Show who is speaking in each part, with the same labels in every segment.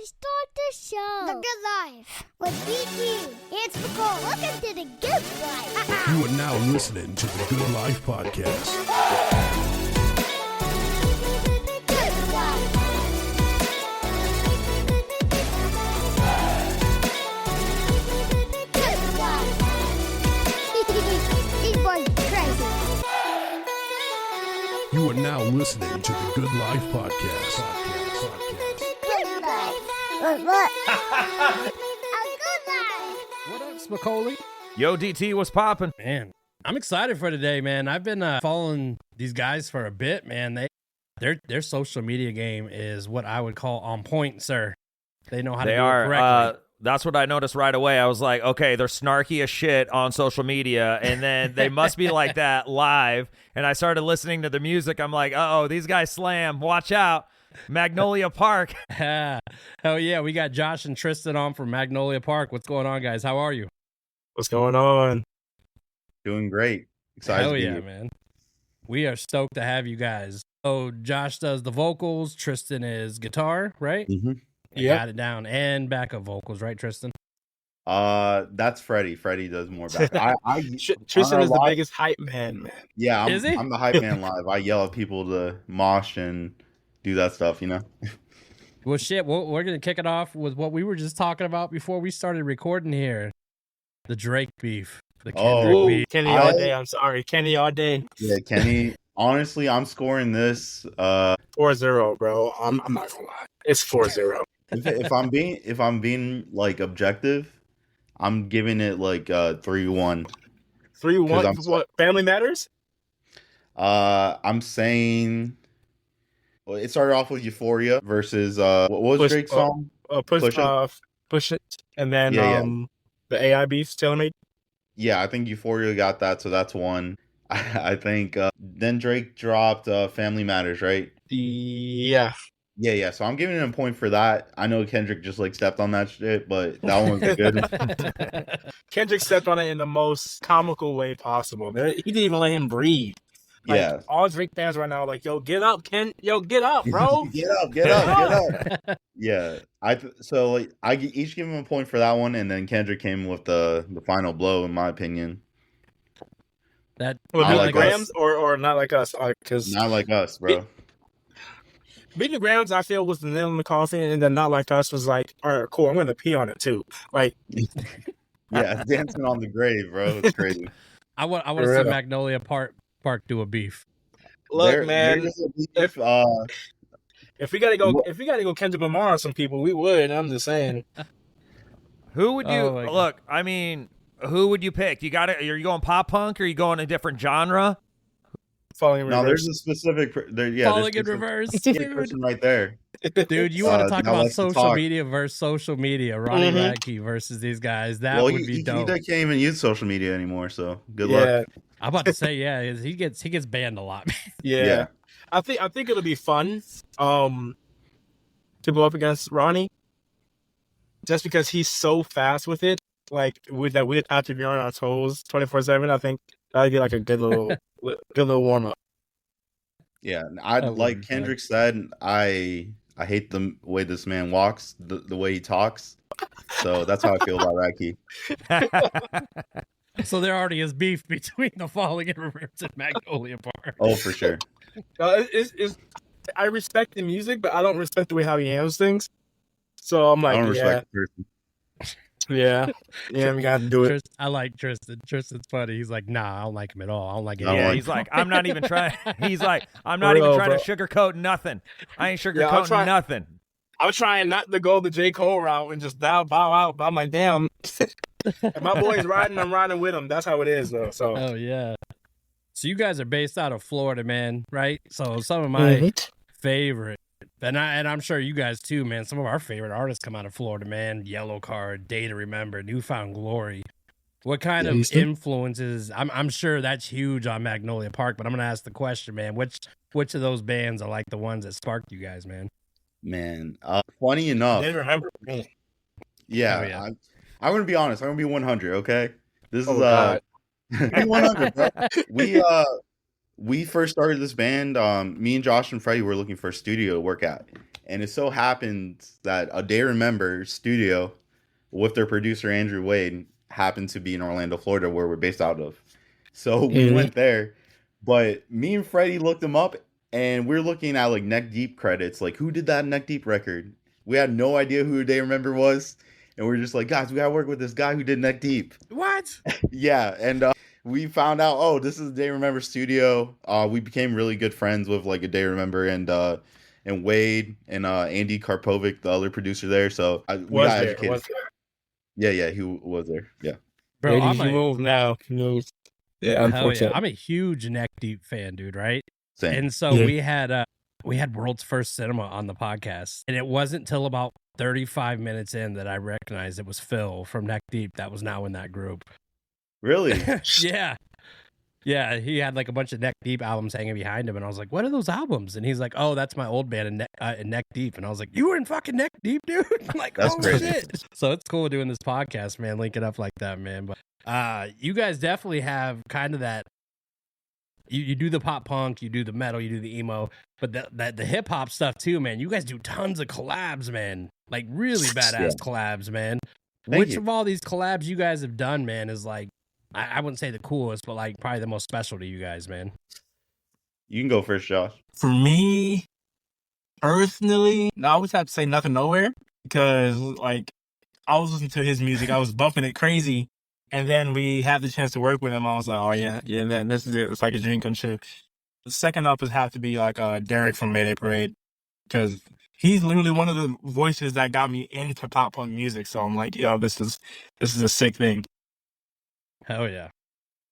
Speaker 1: start the show. The Good Life with DT. It's Nicole. Welcome to the Good Life.
Speaker 2: You are now listening to the Good Life Podcast.
Speaker 1: Good Life. Good Life. These boys are crazy.
Speaker 2: You are now listening to the Good Life Podcast.
Speaker 1: Good Life. What? A Good Life.
Speaker 3: What up, Spicoli?
Speaker 4: Yo, DT, what's poppin'?
Speaker 3: Man, I'm excited for today, man. I've been following these guys for a bit, man. Their social media game is what I would call on point, sir. They know how to do it correctly.
Speaker 4: That's what I noticed right away. I was like, okay, they're snarky as shit on social media, and then they must be like that live. And I started listening to the music. I'm like, uh-oh, these guys slam. Watch out. Magnolia Park.
Speaker 3: Hell yeah, we got Josh and Tristan on from Magnolia Park. What's going on, guys? How are you?
Speaker 5: What's going on?
Speaker 6: Doing great. Excited
Speaker 3: Hell
Speaker 6: to be
Speaker 3: yeah,
Speaker 6: here.
Speaker 3: man. We are stoked to have you guys. So Josh does the vocals, Tristan is guitar, right?
Speaker 6: Mm-hmm.
Speaker 5: Yeah.
Speaker 3: Got it down. And backup vocals, right, Tristan?
Speaker 6: That's Freddie. Freddie does more back.
Speaker 5: Tristan is the
Speaker 6: live-
Speaker 5: biggest hype man.
Speaker 6: Yeah,
Speaker 3: Is he?
Speaker 6: I'm the hype man live. I yell at people to mosh and do that stuff, you know?
Speaker 3: Well, shit, we're going to kick it off with what we were just talking about before we started recording here. The Drake beef. The Kendrick
Speaker 6: Oh.
Speaker 3: beef.
Speaker 5: Kenny all day. I'm sorry. Kenny all day.
Speaker 6: Yeah, Kenny. Honestly, I'm scoring this.
Speaker 5: 4-0, bro. I'm not gonna lie. It's 4-0.
Speaker 6: If I'm being like objective, I'm giving it like 3-1.
Speaker 5: 3-1.
Speaker 6: I'm-
Speaker 5: What? Family Matters?
Speaker 6: I'm saying. Well, it started off with Euphoria versus what was
Speaker 5: Push-
Speaker 6: Drake's song?
Speaker 5: Push
Speaker 6: Push It.
Speaker 5: it. And then
Speaker 6: Yeah,
Speaker 5: the AI beef, Tailor
Speaker 6: Yeah, I think Euphoria got that, so that's one. I think then Drake dropped Family Matters, right?
Speaker 5: Yeah.
Speaker 6: Yeah. So I'm giving him a point for that. I know Kendrick just like stepped on that shit, but that one was good.
Speaker 5: Kendrick stepped on it in the most comical way possible. He didn't even let him breathe. Like,
Speaker 6: Yeah.
Speaker 5: all Drake fans right now are like, yo, get up, Ken. Yo, get up, bro.
Speaker 6: Get up. Yeah. I each give him a point for that one, and then Kendrick came with the final blow, in my opinion.
Speaker 3: That
Speaker 5: Well,
Speaker 6: I
Speaker 5: Beat the
Speaker 6: like
Speaker 5: Grams
Speaker 6: us.
Speaker 5: or not like us? Because
Speaker 6: Not like us, bro.
Speaker 5: Beat the Grams, I feel, was the nail in the coffin, and then Not Like Us was like, all right, cool, I'm going to pee on it too. Like,
Speaker 6: Yeah, dancing on the grave, bro. It's crazy.
Speaker 3: I want to
Speaker 5: For
Speaker 3: see
Speaker 5: real.
Speaker 3: Magnolia Park do a beef.
Speaker 5: look,
Speaker 6: There-
Speaker 5: man,
Speaker 6: there's a beef,
Speaker 5: if we gotta go Kendrick Lamar on some people, we would. I'm just saying.
Speaker 4: Who would you
Speaker 3: Oh, my God.
Speaker 4: look? I mean, who would you pick? Are you going pop punk or are you going a different genre?
Speaker 5: Falling in
Speaker 6: no,
Speaker 5: reverse.
Speaker 6: there's a specific.
Speaker 3: Falling in reverse. Dude,
Speaker 6: person right there.
Speaker 3: you want to talk
Speaker 6: that
Speaker 3: about
Speaker 6: likes to
Speaker 3: social
Speaker 6: talk.
Speaker 3: media versus social media. Ronnie
Speaker 5: Mhm.
Speaker 3: Radke versus these guys. That
Speaker 6: Well,
Speaker 3: would
Speaker 6: he
Speaker 3: be dope.
Speaker 6: can't even use social media anymore, so good luck.
Speaker 5: Yeah,
Speaker 3: I'm about to say, yeah, he gets banned a lot.
Speaker 5: yeah,
Speaker 6: Yeah.
Speaker 5: I think it'll be fun. To go up against Ronnie, just because he's so fast with it. Like with that, we'd have to be on our toes 24/7. I think that'd be like a good little warm up.
Speaker 6: Yeah,
Speaker 3: That would
Speaker 6: like
Speaker 3: be
Speaker 6: Kendrick said, I hate the way this man walks, the way he talks. So that's how I feel about Radke.
Speaker 3: So there already is beef between the Falling in Reverse and Magnolia Park.
Speaker 6: Oh, for sure.
Speaker 5: I respect the music, but I don't respect the way how he handles things. So I'm
Speaker 6: I
Speaker 5: like,
Speaker 6: don't
Speaker 5: yeah,
Speaker 6: respect the person.
Speaker 5: yeah, we gotta do it.
Speaker 3: I like Tristan. Tristan's funny. He's like, nah, I don't like him at all. I don't like it.
Speaker 6: I don't
Speaker 4: Yeah,
Speaker 6: like-
Speaker 4: he's like, I'm not even trying. He's like, I'm
Speaker 5: For
Speaker 4: not even
Speaker 5: real,
Speaker 4: trying
Speaker 5: bro.
Speaker 4: to sugarcoat nothing. I ain't
Speaker 5: Yeah, I'm
Speaker 4: sugarcoating
Speaker 5: trying-
Speaker 4: nothing.
Speaker 5: I'm trying not to go the J. Cole route and just bow out. But I'm like, damn. If my boy's riding, I'm riding with him. That's how it is, though. So
Speaker 3: Oh yeah. So you guys are based out of Florida, man, right? So some of my favorite, and I'm sure you guys too, man. Some of our favorite artists come out of Florida, man. Yellow Card, Day to Remember, Newfound Glory. What kind of
Speaker 5: Houston.
Speaker 3: influences? I'm sure that's huge on Magnolia Park, but I'm gonna ask the question, man. Which of those bands are like the ones that sparked you guys, man?
Speaker 6: Man, funny enough,
Speaker 5: They remember me.
Speaker 6: yeah,
Speaker 3: Oh, yeah.
Speaker 6: I'm gonna be honest. I'm gonna be 100. Okay, this
Speaker 5: Oh,
Speaker 6: is
Speaker 5: God.
Speaker 6: be 100. Bro. We first started this band. Me and Josh and Freddie were looking for a studio to work at, And it so happened that A Day Remember studio with their producer Andrew Wade happened to be in Orlando, Florida, where we're based out of. So we went there, but me and Freddie looked them up, and we're looking at like Neck Deep credits, like who did that Neck Deep record? We had no idea who A Day Remember was, and we're just like, guys, we gotta work with this guy who did Neck Deep.
Speaker 3: What?
Speaker 6: Yeah, and we found out, oh, this is A Day Remember studio. We became really good friends with like A Day Remember and Wade and Andy Karpovic, the other producer there. So we got educated. Yeah, he was there. Yeah.
Speaker 3: Bro,
Speaker 5: He moved now. He moved. Yeah, unfortunately.
Speaker 3: I'm a huge Neck Deep fan, dude, right?
Speaker 6: Same.
Speaker 3: And so we had World's First Cinema on the podcast, and it wasn't till about 35 minutes in that I recognized it was Phil from Neck Deep that was now in that group.
Speaker 6: Really?
Speaker 3: Yeah. Yeah, he had like a bunch of Neck Deep albums hanging behind him, and I was like, "What are those albums?" And he's like, "Oh, that's my old band in Neck Deep." And I was like, "You were in fucking Neck Deep, dude!" I'm like,
Speaker 6: That's
Speaker 3: "Oh
Speaker 6: crazy.
Speaker 3: shit!" So it's cool doing this podcast, man. Link it up like that, man. But you guys definitely have kind of that. You do the pop punk, you do the metal, you do the emo, but the hip hop stuff too, man. You guys do tons of collabs, man. Like really badass collabs, man. Which of all these collabs you guys have done, man, is like, I wouldn't say the coolest, but like probably the most special to you guys, man.
Speaker 6: You can go first, Josh.
Speaker 5: For me, personally, I always have to say Nothing Nowhere because, like, I was listening to his music, I was bumping it crazy, and then we had the chance to work with him. I was like, oh yeah, man, this is it. It's like a dream come true. The second up would have to be like Derek from Mayday Parade because he's literally one of the voices that got me into pop punk music. So I'm like, yo, this is a sick thing.
Speaker 3: Hell yeah.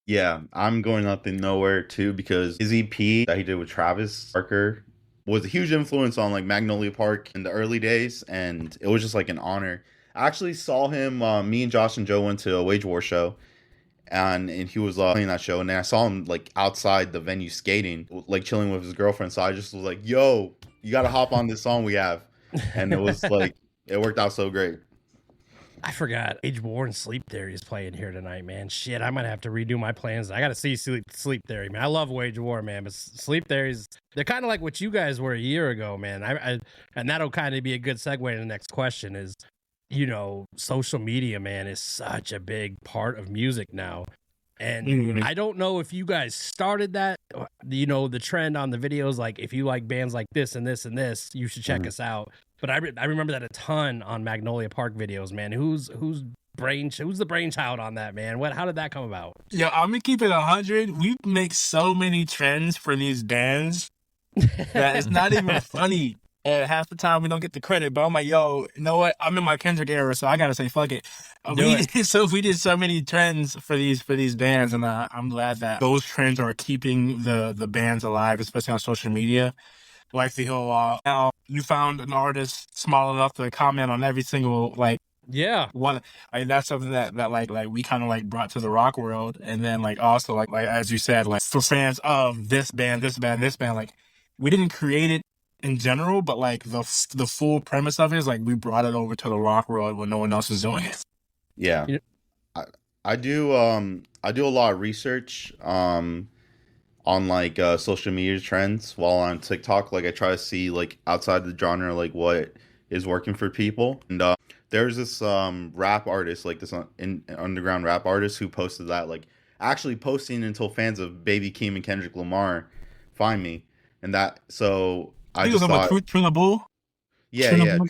Speaker 6: Yeah, I'm going Nothing Nowhere too because his EP that he did with Travis Barker was a huge influence on like Magnolia Park in the early days, and it was just like an honor. I actually saw him. Me and Josh and Joe went to a Wage War show, and he was playing that show, and then I saw him like outside the venue skating, like chilling with his girlfriend. So I just was like, "Yo, you got to hop on this song we have," and it was like it worked out so great.
Speaker 3: I forgot. Age War and Sleep Theory is playing here tonight, man. Shit, I might have to redo my plans. I got to see Sleep Theory, man. I love Wage War, man, but Sleep Theories, they're kind of like what you guys were a year ago, man. And that'll kind of be a good segue to the next question is, you know, social media, man, is such a big part of music now. And I don't know if you guys started that, you know, the trend on the videos, like if you like bands like this and this and this, you should check us out. But I remember that a ton on Magnolia Park videos, man. Who's the brainchild on that, man? How did that come about?
Speaker 5: Yo, I'm gonna keep it 100. We make so many trends for these bands that it's not even funny. And half the time we don't get the credit, but I'm like, yo, you know what? I'm in my Kendrick era, so I gotta say, fuck it. We did so many trends for these bands, and I'm glad that those trends are keeping the bands alive, especially on social media. Like the whole now you found an artist small enough to comment on every single one. That's something that like we kind of like brought to the rock world, and then like also like as you said, like for fans of this band, like we didn't create it in general, but like the full premise of it is like we brought it over to the rock world when no one else is doing it.
Speaker 6: Yeah, I do a lot of research on like social media trends while on TikTok. Like I try to see like outside the genre like what is working for people. And there's this rap artist, like this underground rap artist who posted that, like actually posting until fans of Baby Keem and Kendrick Lamar find me. And that so I just thought
Speaker 5: True the Bull.
Speaker 6: Shout out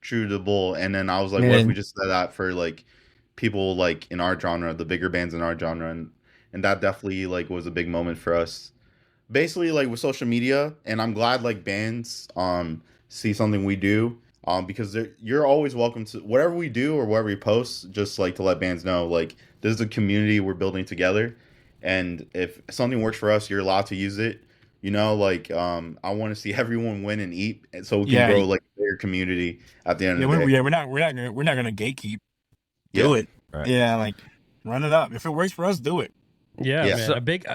Speaker 6: True the Bull. And then I was like, what if we just said that for like people like in our genre, the bigger bands in our genre, and that definitely like was a big moment for us. Basically, like with social media, and I'm glad like bands see something we do because you're always welcome to whatever we do or whatever we post. Just like to let bands know like this is a community we're building together, and if something works for us, you're allowed to use it. You know, like I want to see everyone win and eat, so we can grow like a bigger community at the end of the day.
Speaker 5: We're not gonna gatekeep. Do it. Right. Yeah, like run it up. If it works for us, do it.
Speaker 3: Yeah, man. So, a big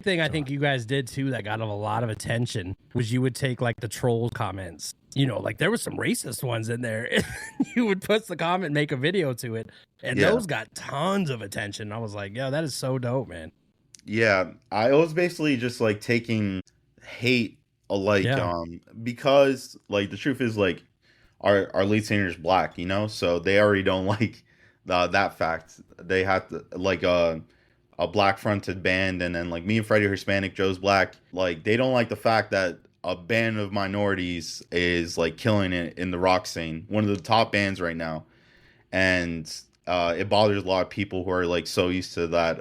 Speaker 3: thing I think you guys did too that got a lot of attention was you would take like the troll comments. You know, like there were some racist ones in there. You would put the comment, make a video to it, and those got tons of attention. I was like, yo, that is so dope, man.
Speaker 6: Yeah, I was basically just like taking hate
Speaker 3: Yeah.
Speaker 6: Because like the truth is like our lead singer is black, so they already don't like that fact. They had to like a black fronted band, and then like me and Freddie are Hispanic, Joe's black. Like they don't like the fact that a band of minorities is like killing it in the rock scene, one of the top bands right now, and it bothers a lot of people who are like so used to that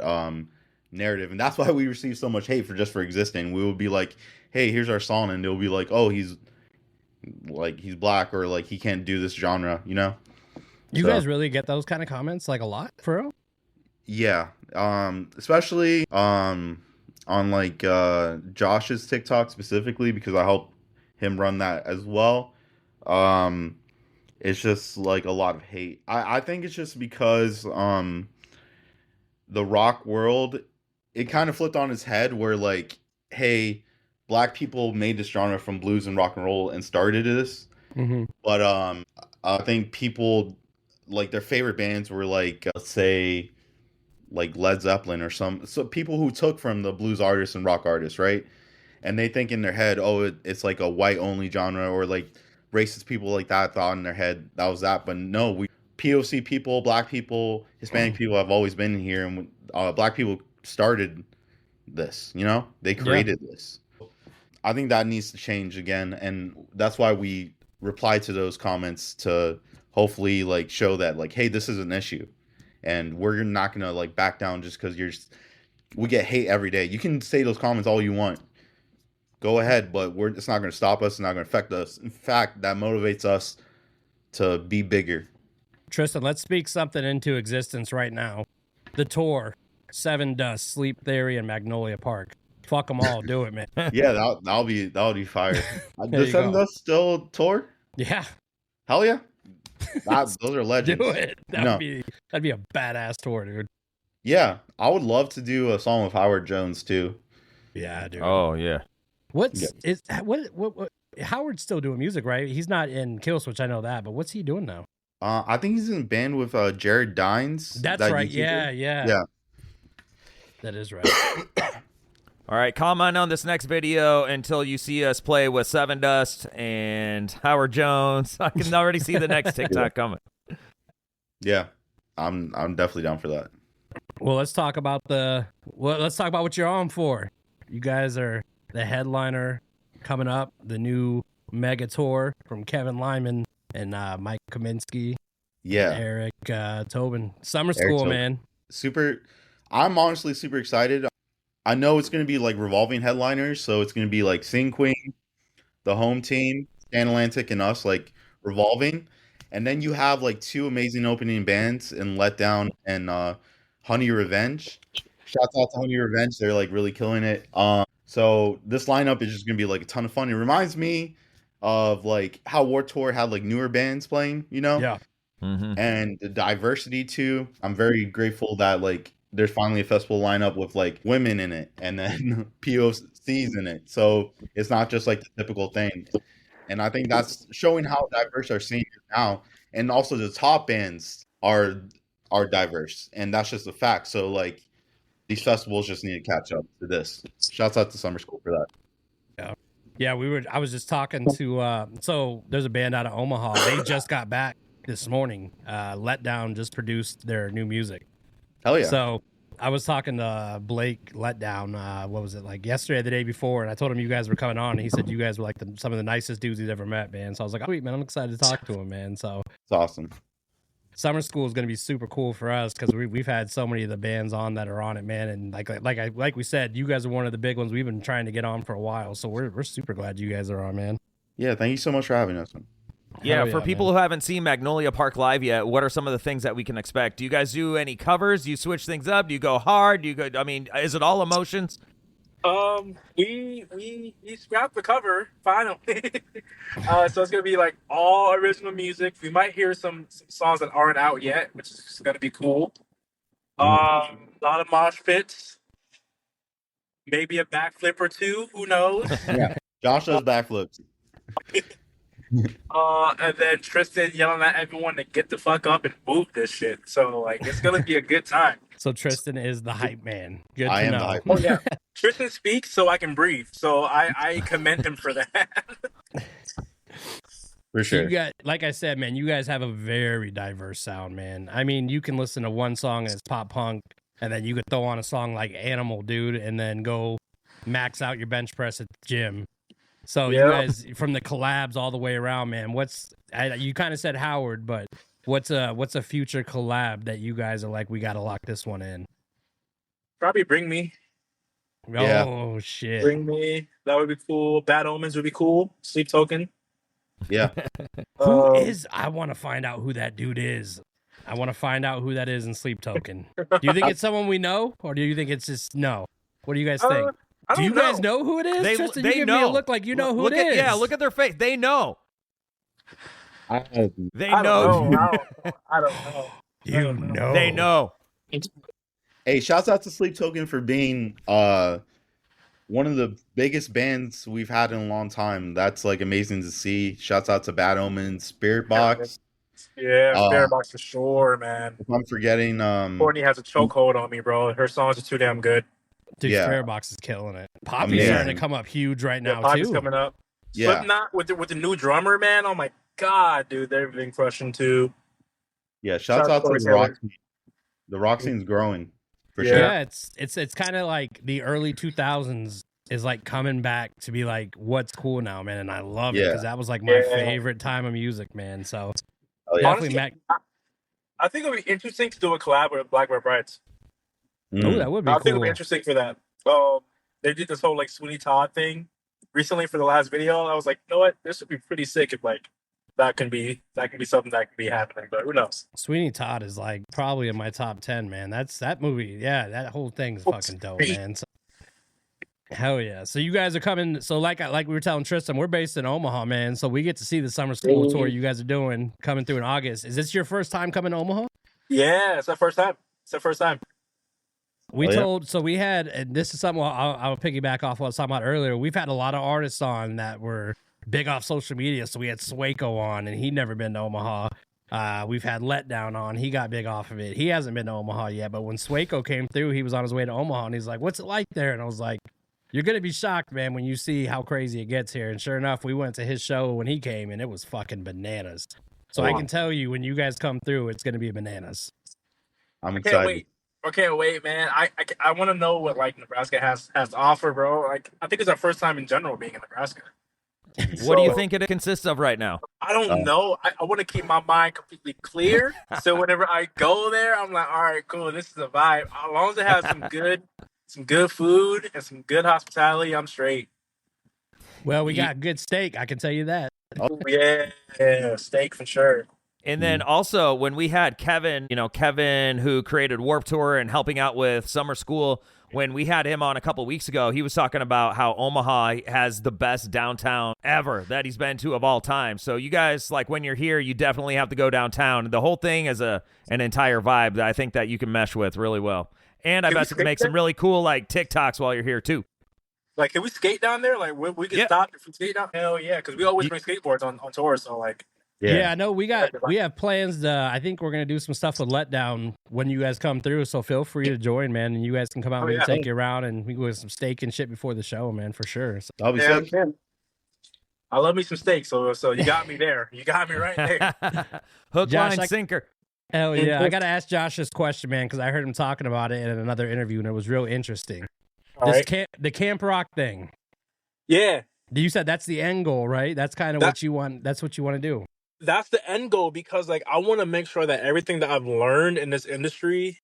Speaker 6: narrative, and that's why we receive so much hate for existing. We will be like, hey, here's our song, and they'll be like, oh, he's black, or like he can't do this genre,
Speaker 3: You
Speaker 6: So,
Speaker 3: guys really get those kind of comments like a lot, for real?
Speaker 6: yeah, especially on like Josh's TikTok specifically, because I help him run that as well. um it's just like a lot of hate. I think it's just because the rock world, it kind of flipped on its head, where like, hey, black people made this genre from blues and rock and roll and started this.
Speaker 3: Mm-hmm.
Speaker 6: But I think people like their favorite bands were like, say like Led Zeppelin or so people who took from the blues artists and rock artists, right? And they think in their head, oh, it's like a white only genre, or like racist people like that thought in their head that was that. But no, we POC people, black people, Hispanic people have always been here, and black people started this. They created this. I think that needs to change again, and that's why we reply to those comments to hopefully like show that like, hey, this is an issue, and we're not gonna like back down just because we get hate every day. You can say those comments all you want, go ahead, but it's not gonna stop us. It's not gonna affect us. In fact, that motivates us to be bigger.
Speaker 3: Tristan, let's speak something into existence right now. The tour, Seven Dust, Sleep Theory, and Magnolia Park. Fuck them all. Do it, man.
Speaker 6: Yeah, that'll be fire.
Speaker 3: There
Speaker 6: Does
Speaker 3: you
Speaker 6: Seven
Speaker 3: go.
Speaker 6: Dust still tour?
Speaker 3: Yeah,
Speaker 6: Hell yeah. Those are legends.
Speaker 3: do it.
Speaker 6: No.
Speaker 3: That'd be a badass tour, dude.
Speaker 6: Yeah, I would love to do a song with Howard Jones too.
Speaker 3: Yeah, dude.
Speaker 4: Oh yeah.
Speaker 3: What?
Speaker 6: Yeah.
Speaker 3: Howard's still doing music, right? He's not in Killswitch, I know that, but what's he doing now?
Speaker 6: I think he's in a band with Jared Dines.
Speaker 3: That's
Speaker 6: that
Speaker 3: right.
Speaker 6: YouTuber.
Speaker 3: Yeah. That is right.
Speaker 4: All right, comment on this next video until you see us play with Seven Dust and Howard Jones. I can already see the next TikTok coming.
Speaker 6: Yeah, I'm definitely down for that.
Speaker 3: Well, let's talk about what you're on for. You guys are the headliner coming up, the new mega tour from Kevin Lyman and Mike Kaminsky,
Speaker 6: Yeah,
Speaker 3: Eric Tobin. Summer School,
Speaker 6: Tobin.
Speaker 3: man.
Speaker 6: I'm honestly super excited. I know it's gonna be like revolving headliners, so it's gonna be like Sing Queen, the home team, Stan Atlantic, and us, like revolving. And then you have like two amazing opening bands in Letdown and Honey Revenge. Shouts out to Honey Revenge. They're like really killing it. So this lineup is just gonna be like a ton of fun. It reminds me of like how War Tour had like newer bands playing,
Speaker 3: Yeah.
Speaker 4: Mm-hmm.
Speaker 6: and the diversity too. I'm very grateful that like there's finally a festival lineup with like women in it, and then POCs in it. So it's not just like the typical thing. And I think that's showing how diverse our scene is now. And also the top bands are diverse. And that's just a fact. So like these festivals just need to catch up to this. Shouts out to Summer School for that.
Speaker 3: Yeah, I was just talking to so there's a band out of Omaha. They just got back this morning. Letdown just produced their new music.
Speaker 6: Hell yeah.
Speaker 3: So I was talking to Blake Letdown, what was it, like yesterday or the day before, and I told him you guys were coming on, and he said you guys were like some of the nicest dudes he's ever met, man. So I was like, oh, sweet, man, I'm excited to talk to him, man. So
Speaker 6: It's awesome.
Speaker 3: Summer School is going to be super cool for us because we've had so many of the bands on that are on it, man. And like we said, you guys are one of the big ones we've been trying to get on for a while. So we're super glad you guys are on, man.
Speaker 6: Yeah, thank you so much for having us.
Speaker 4: Yeah,
Speaker 3: Hell
Speaker 4: for
Speaker 3: yeah,
Speaker 4: people
Speaker 3: man.
Speaker 4: who haven't seen Magnolia Park live yet, what are some of the things that we can expect? Do you guys do any covers? Do you switch things up? Do you go hard? Is it all emotions?
Speaker 5: We scrapped the cover finally. So it's gonna be like all original music. We might hear some songs that aren't out yet, which is gonna be cool. A lot of mosh pits, maybe a backflip or two. Who knows?
Speaker 6: Yeah. Josh does backflips.
Speaker 5: And then Tristan yelling at everyone to get the fuck up and move this shit. So like it's gonna be a good time.
Speaker 3: So Tristan is the hype man. Good
Speaker 6: I
Speaker 3: to
Speaker 6: am
Speaker 3: know.
Speaker 6: the hype
Speaker 5: Oh yeah. Tristan speaks so I can breathe. So I commend him for that.
Speaker 6: For
Speaker 3: So you
Speaker 6: sure.
Speaker 3: got, like I said, man, you guys have a very diverse sound, man. I mean, you can listen to one song as pop punk, and then you could throw on a song like Animal, dude, and then go max out your bench press at the gym. So you guys, from the collabs all the way around, man. You kind of said Howard, but what's a future collab that you guys are like, we got to lock this one in?
Speaker 5: Probably Bring Me.
Speaker 6: Yeah.
Speaker 3: Oh shit!
Speaker 5: Bring Me. That would be cool. Bad Omens would be cool. Sleep Token.
Speaker 6: Yeah.
Speaker 3: Who is? I want to find out who that dude is. I want to find out who that is in Sleep Token. Do you think it's someone we know, or do you think it's just no? What do you guys think?
Speaker 5: I
Speaker 3: Do
Speaker 5: don't
Speaker 3: you guys know who it is?
Speaker 4: They
Speaker 3: Tristan,
Speaker 4: know.
Speaker 3: you give me a look like you know who it is.
Speaker 4: Yeah, look at their face. They know. They
Speaker 5: I
Speaker 4: know.
Speaker 5: don't know. I don't know.
Speaker 3: You know.
Speaker 4: They know.
Speaker 6: Hey, shouts out to Sleep Token for being one of the biggest bands we've had in a long time. That's like amazing to see. Shouts out to Bad Omens, Spirit Box.
Speaker 5: Yeah, Spirit Box for sure, man.
Speaker 6: If I'm forgetting,
Speaker 5: Courtney has a chokehold on me, bro. Her songs are too damn good.
Speaker 3: Dude,
Speaker 6: Yeah.
Speaker 3: Spirit Box is killing it. Poppy's
Speaker 6: Amazing.
Speaker 3: starting to come up huge right now
Speaker 5: Poppy's
Speaker 3: too.
Speaker 5: coming up.
Speaker 6: Yeah.
Speaker 5: Slipknot with the new drummer, man. Oh my god, dude, they've been crushing too.
Speaker 6: Yeah, shouts out to the rock scene. The rock scene's growing for sure.
Speaker 3: Yeah, it's kind of like the early 2000s is like coming back to be like what's cool now, man, and I love it because that was like my favorite time of music, man. So definitely,
Speaker 5: honestly, I think it would be interesting to do a collab with Black Red Brides.
Speaker 3: Oh, that would be
Speaker 5: I
Speaker 3: cool.
Speaker 5: think it would be interesting for that. They did this whole like Sweeney Todd thing recently for the last video. I was like, you know what, this would be pretty sick if like that can be something that can be happening. But who knows?
Speaker 3: Sweeney Todd is like probably in my top 10, man. That movie. Yeah, that whole thing's fucking dope, man. So, hell yeah. So you guys are coming. So like we were telling Tristan, we're based in Omaha, man. So we get to see the summer school tour you guys are doing coming through in August. Is this your first time coming to Omaha?
Speaker 5: Yeah, it's the first time.
Speaker 3: We had, and this is something I'll piggyback off what I was talking about earlier. We've had a lot of artists on that were big off social media. So we had Swaco on, and he'd never been to Omaha. We've had Letdown on. He got big off of it. He hasn't been to Omaha yet, but when Swaco came through, he was on his way to Omaha, and he's like, what's it like there? And I was like, you're going to be shocked, man, when you see how crazy it gets here. And sure enough, we went to his show when he came, and it was fucking bananas. So I can tell you, when you guys come through, it's going to be bananas.
Speaker 6: I'm excited.
Speaker 5: I can't wait, man. I want to know what like Nebraska has to offer, bro. Like I think it's our first time in general being in Nebraska.
Speaker 4: What do you think it consists of right now?
Speaker 5: I don't know. I want to keep my mind completely clear. So whenever I go there, I'm like, all right, cool. This is a vibe. As long as it has some good food and some good hospitality, I'm straight.
Speaker 3: Well, we got good steak. I can tell you that.
Speaker 5: Oh, yeah, steak for sure.
Speaker 4: And then also when we had Kevin, Kevin who created Warped Tour and helping out with summer school, when we had him on a couple weeks ago, he was talking about how Omaha has the best downtown ever that he's been to of all time. So you guys, like when you're here, you definitely have to go downtown. The whole thing is an entire vibe that I think that you can mesh with really well. And I bet you can make some really cool like TikToks while you're here too.
Speaker 5: Like, can we skate down there? Like, we get stopped if we skate down? Hell yeah, because we always bring skateboards on tour. So like.
Speaker 3: Yeah, no, we have plans. I think we're gonna do some stuff with Letdown when you guys come through. So feel free to join, man, and you guys can come out and take you around, and we can go get some steak and shit before the show, man, for sure. So.
Speaker 6: I'll be sick.
Speaker 5: I love me some steak, so you got me there. You got me right there.
Speaker 4: Hook, line, sinker.
Speaker 3: Hell yeah! I gotta ask Josh this question, man, because I heard him talking about it in another interview, and it was real interesting. The Camp Rock thing.
Speaker 5: Yeah.
Speaker 3: You said that's the end goal, right? That's kind of what you want. That's what you want to do.
Speaker 5: That's the end goal because like I want to make sure that everything that I've learned in this industry,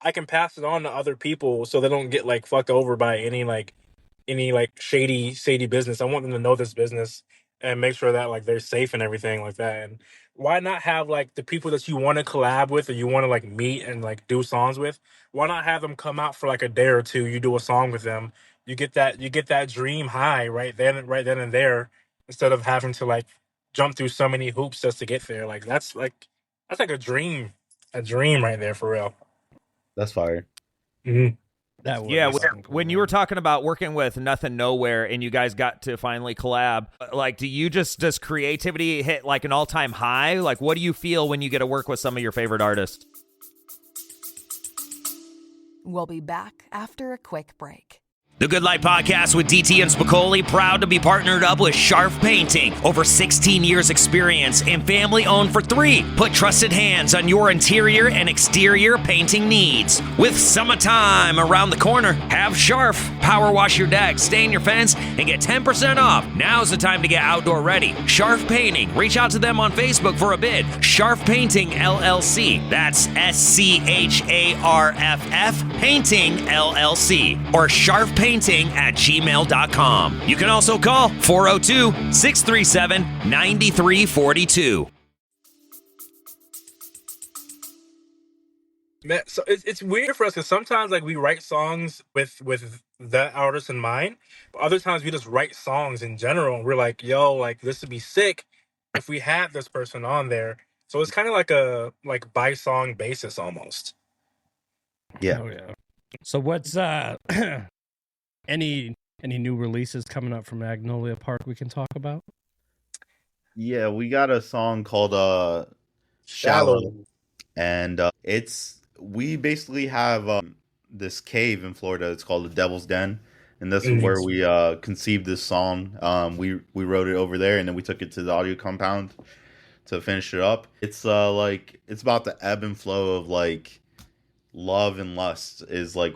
Speaker 5: I can pass it on to other people so they don't get like fucked over by any shady business. I want them to know this business and make sure that like they're safe and everything like that. And why not have like the people that you want to collab with or you want to like meet and like do songs with? Why not have them come out for like a day or two? You do a song with them. You get that dream high right then and there instead of having to like jump through so many hoops just to get there. Like that's like a dream right there for real.
Speaker 6: That's fire.
Speaker 5: Mm-hmm.
Speaker 4: When you were talking about working with Nothing Nowhere and you guys got to finally collab, like, does creativity hit like an all-time high? Like, what do you feel when you get to work with some of your favorite artists?
Speaker 7: We'll be back after a quick break. The Good Life Podcast with DT and Spicoli, proud to be partnered up with Sharf Painting. Over 16 years experience and family owned for 3. Put trusted hands on your interior and exterior painting needs. With summertime around the corner, have Sharf power wash your deck, stain your fence, and get 10% off. Now's the time to get outdoor ready. Sharf Painting. Reach out to them on Facebook for a bid. Sharf Painting LLC. That's SCHARFF Painting LLC. Or sharfpainting@gmail.com. You can also call 402-637-9342.
Speaker 5: Man, so it's weird for us because sometimes like we write songs with that artist in mind, but other times we just write songs in general and we're like, yo, like this would be sick if we had this person on there. So it's kind of like a by song basis almost.
Speaker 6: Yeah.
Speaker 3: Oh, yeah. So what's any new releases coming up from Magnolia Park we can talk about?
Speaker 6: Yeah, we got a song called Shallow. And we basically have this cave in Florida. It's called the Devil's Den, and that's where we conceived this song. We wrote it over there, and then we took it to the audio compound to finish it up. It's it's about the ebb and flow of like love and lust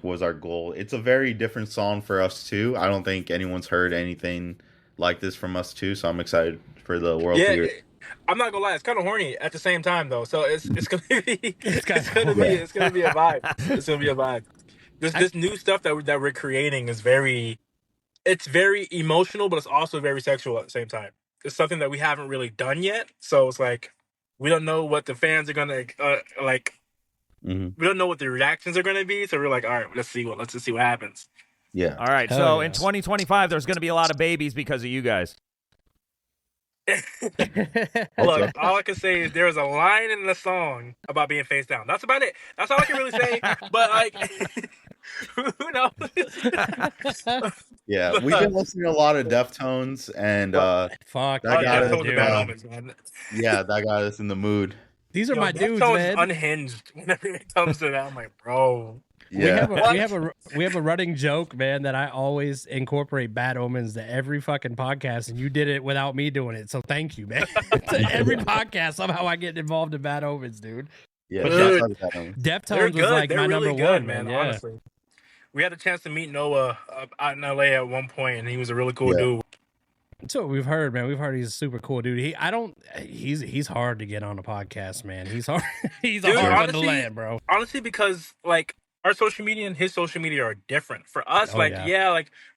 Speaker 6: was our goal. It's a very different song for us too. I don't think anyone's heard anything like this from us too, so I'm excited for the world to hear it.
Speaker 5: I'm not gonna lie, it's kind of horny at the same time though. So it's gonna be it's gonna be a vibe. It's gonna be a vibe. This new stuff that we're creating is very emotional, but it's also very sexual at the same time. It's something that we haven't really done yet, so it's like we don't know what the fans are gonna like. We don't know what the reactions are gonna be, so we're like, all right, let's just see what happens.
Speaker 6: Yeah.
Speaker 4: All right. So in 2025, there's going to be a lot of babies because of you guys.
Speaker 5: Look, all I can say is there's a line in the song about being face down. That's about it. That's all I can really say. But like, who knows?
Speaker 6: Yeah, we've been listening to a lot of Deftones, and
Speaker 3: fuck,
Speaker 6: that got us,
Speaker 5: Moments, man.
Speaker 6: yeah, that got us in the mood.
Speaker 3: These are my dudes,
Speaker 5: Deftones
Speaker 3: man.
Speaker 5: Unhinged whenever it comes to that. I'm like, bro.
Speaker 6: Yeah,
Speaker 3: we have a running joke, man, that I always incorporate Bad Omens to every fucking podcast, and you did it without me doing it. So thank you, man. Every podcast, somehow I get involved in Bad Omens, dude.
Speaker 6: Yeah,
Speaker 3: Deftones was like my
Speaker 5: really
Speaker 3: number
Speaker 5: good,
Speaker 3: one,
Speaker 5: man.
Speaker 3: Yeah.
Speaker 5: Honestly, we had a chance to meet Noah out in LA at one point, and he was a really cool dude.
Speaker 3: That's what we've heard, man. We've heard he's a super cool dude. He's hard to get on a podcast, man. He's hard. He's a hard one to land, bro.
Speaker 5: Honestly, because like our social media and his social media are different. For us, like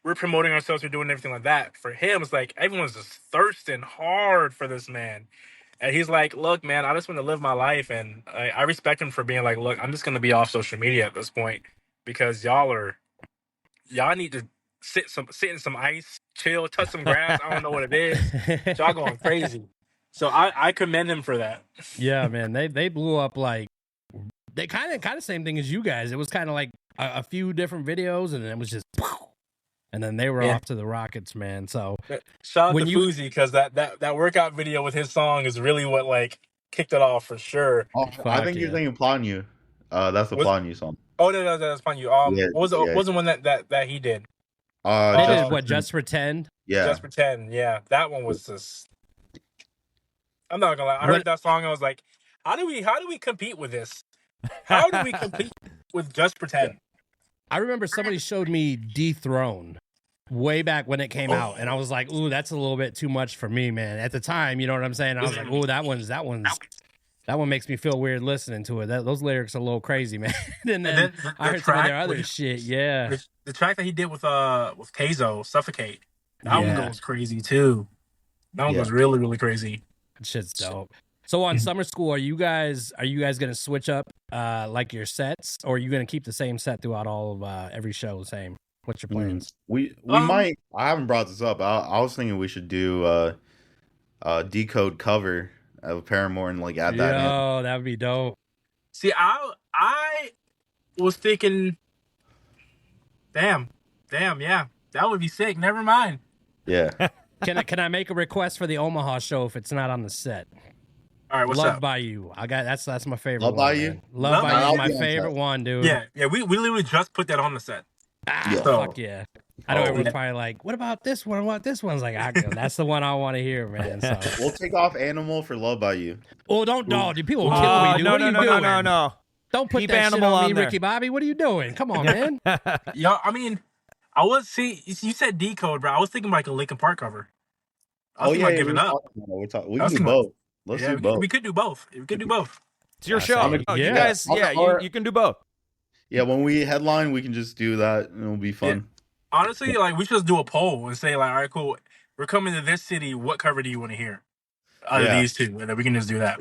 Speaker 5: we're promoting ourselves, we're doing everything like that. For him, it's like everyone's just thirsting hard for this man. And he's like, look, man, I just want to live my life. And I respect him for being like, look, I'm just going to be off social media at this point because y'all need to sit in some ice, chill, touch some grass. I don't know what it is. Y'all going crazy. So I commend him for that.
Speaker 3: Yeah, man. They blew up like, they kind of same thing as you guys. It was kind of like a few different videos, and then it was just, and then they were off to the Rockets, man. So
Speaker 5: shout out to Fuzi, because that workout video with his song is really what like kicked it off for sure.
Speaker 6: Oh, I think you're thinking "Plan You." That's the "Plan You" song.
Speaker 5: Oh no, that's "Plan You." What was the one that he did?
Speaker 3: Just Pretend.
Speaker 6: Yeah,
Speaker 5: Just Pretend. Yeah, that one was just. I'm not gonna lie. I heard that song. I was like, how do we compete with this? How do we compete with Just Pretend?
Speaker 3: I remember somebody showed me Dethrone way back when it came out, and I was like, ooh, that's a little bit too much for me, man. At the time, you know what I'm saying? I was like, ooh, that one makes me feel weird listening to it. Those lyrics are a little crazy, man. and then I heard some of their other shit, yeah.
Speaker 5: The track that he did with Keizo, Suffocate, that one goes crazy too. That one goes really, really crazy.
Speaker 3: That shit's dope. So on Summer School, are you guys gonna switch up like your sets, or are you gonna keep the same set throughout all of every show the same? What's your plans?
Speaker 6: We might. I haven't brought this up. I was thinking we should do Decode cover of Paramore and like add that in.
Speaker 3: Oh, that would be dope.
Speaker 5: See, I was thinking, damn, yeah, that would be sick. Never mind.
Speaker 6: Yeah.
Speaker 3: Can I make a request for the Omaha show if it's not on the set?
Speaker 5: All right, what's
Speaker 3: Love
Speaker 5: up?
Speaker 3: by You. That's my favorite.
Speaker 6: Love
Speaker 3: one,
Speaker 6: by You.
Speaker 3: Man. Love by You is my favorite one, dude.
Speaker 5: Yeah. We literally just put that on the set.
Speaker 3: So, fuck yeah. I know everyone's probably like, what about this one? What this one's like? That's the one I want to hear, man. So
Speaker 6: we'll take off Animal for Love by You.
Speaker 3: Oh, don't dude. People will kill me. Dude. What are you doing?
Speaker 4: No.
Speaker 3: Don't put
Speaker 4: Keep
Speaker 3: that shit
Speaker 4: Animal
Speaker 3: on me,
Speaker 4: there.
Speaker 3: Ricky Bobby. What are you doing? Come on, man.
Speaker 5: Yo, I mean, I was you said Decode, bro. I was thinking like a Linkin Park cover. I was thinking about giving up.
Speaker 6: We can do both. Let's do both.
Speaker 5: We could do both. We could do both.
Speaker 4: It's your show. You guys, you can do both.
Speaker 6: Yeah, when we headline, we can just do that, and it'll be fun.
Speaker 5: Yeah. Honestly, like we should just do a poll and say like, all right, cool. We're coming to this city. What cover do you want to hear? Out of these two, and then we can just do that.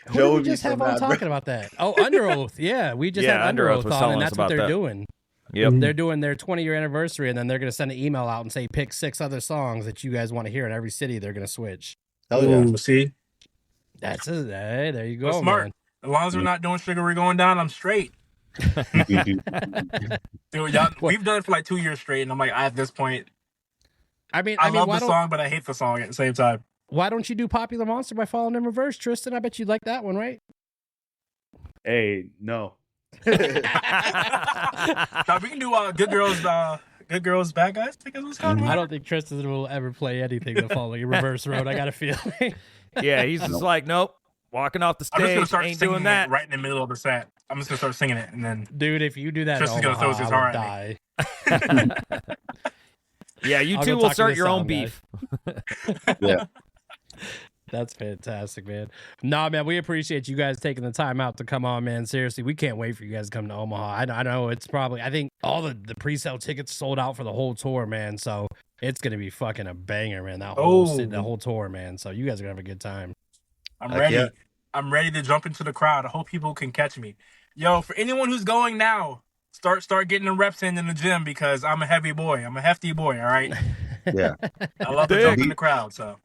Speaker 3: Who did we just have on talking about that? Oh, Under Oath. Yeah, we just had Under Oath on, and that's what they're doing.
Speaker 4: Yep.
Speaker 3: They're doing their 20-year anniversary, and then they're going to send an email out and say, pick 6 other songs that you guys want to hear in every city. They're going to switch.
Speaker 6: Oh, yeah.
Speaker 5: See?
Speaker 3: That's it. Hey, there you go,
Speaker 5: That's smart.
Speaker 3: man.
Speaker 5: As long as we're not doing Sugar We're Going Down, I'm straight. Dude, we've done it for like 2 years straight, and I'm like, at this point, I love the song, but I hate the song at the same time.
Speaker 3: Why don't you do Popular Monster by Falling in Reverse, Tristan? I bet you'd like that one, right?
Speaker 6: Hey, no.
Speaker 5: We can do Good Girls, Bad Guys. I think it's called.
Speaker 3: I don't think Tristan will ever play anything to Falling in Reverse Road. I got a feeling.
Speaker 4: Yeah, he's just like, nope, walking off the stage,
Speaker 5: I'm just gonna start
Speaker 4: ain't
Speaker 5: singing
Speaker 4: doing that.
Speaker 5: right in the middle of the set. I'm just gonna start singing it, and then
Speaker 3: dude, if you do that,
Speaker 5: Tristan's gonna throw his heart
Speaker 3: die.
Speaker 4: Yeah, you two will start your own beef.
Speaker 6: Yeah.
Speaker 3: That's fantastic, man. Nah, man, we appreciate you guys taking the time out to come on, man. Seriously, we can't wait for you guys to come to Omaha. I know it's probably, I think all the pre-sale tickets sold out for the whole tour, man. So it's going to be fucking a banger, man. That whole tour, man. So you guys are going to have a good time.
Speaker 5: I'm ready. Yeah. I'm ready to jump into the crowd. I hope people can catch me. Yo, for anyone who's going now, start getting the reps in the gym because I'm a heavy boy. I'm a hefty boy, all right?
Speaker 6: Yeah.
Speaker 5: I love to jump in the crowd, so.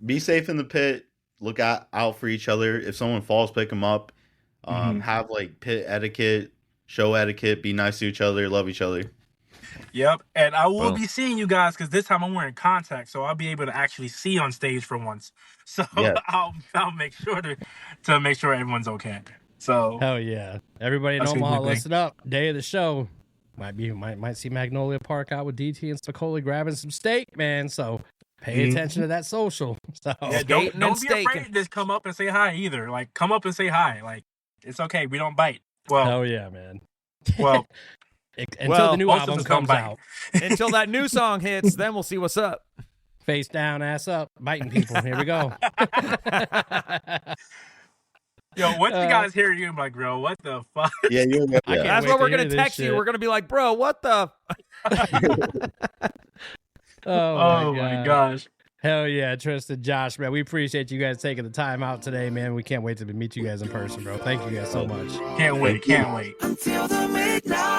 Speaker 6: Be safe in the pit. Look out for each other. If someone falls, pick them up. Have like pit etiquette, show etiquette. Be nice to each other. Love each other.
Speaker 5: Yep, and I will be seeing you guys because this time I'm wearing contacts, so I'll be able to actually see on stage for once. So yes. I'll make sure to make sure everyone's okay. So
Speaker 3: hell yeah, everybody in Omaha, listen up. Day of the show might see Magnolia Park out with DT and Spicoli grabbing some steak, man. So. Pay attention to that social. So
Speaker 5: yeah, don't be afraid to just come up and say hi either. Like, come up and say hi. Like, it's okay. We don't bite. Well,
Speaker 3: hell yeah, man.
Speaker 5: Well,
Speaker 3: until the new album comes out.
Speaker 4: Until that new song hits, then we'll see what's up.
Speaker 3: Face down, ass up, biting people. Here we go.
Speaker 5: Yo, once you guys hear you, I'm like, bro, what the fuck?
Speaker 6: Yeah,
Speaker 4: that's what we're going to text you. We're going to be like, bro, what the?
Speaker 3: Oh my
Speaker 5: gosh.
Speaker 3: Hell yeah, Tristan, Josh, man. We appreciate you guys taking the time out today, man. We can't wait to meet you guys in person, bro. Thank you guys so much.
Speaker 5: Can't wait.
Speaker 8: Until the midnight.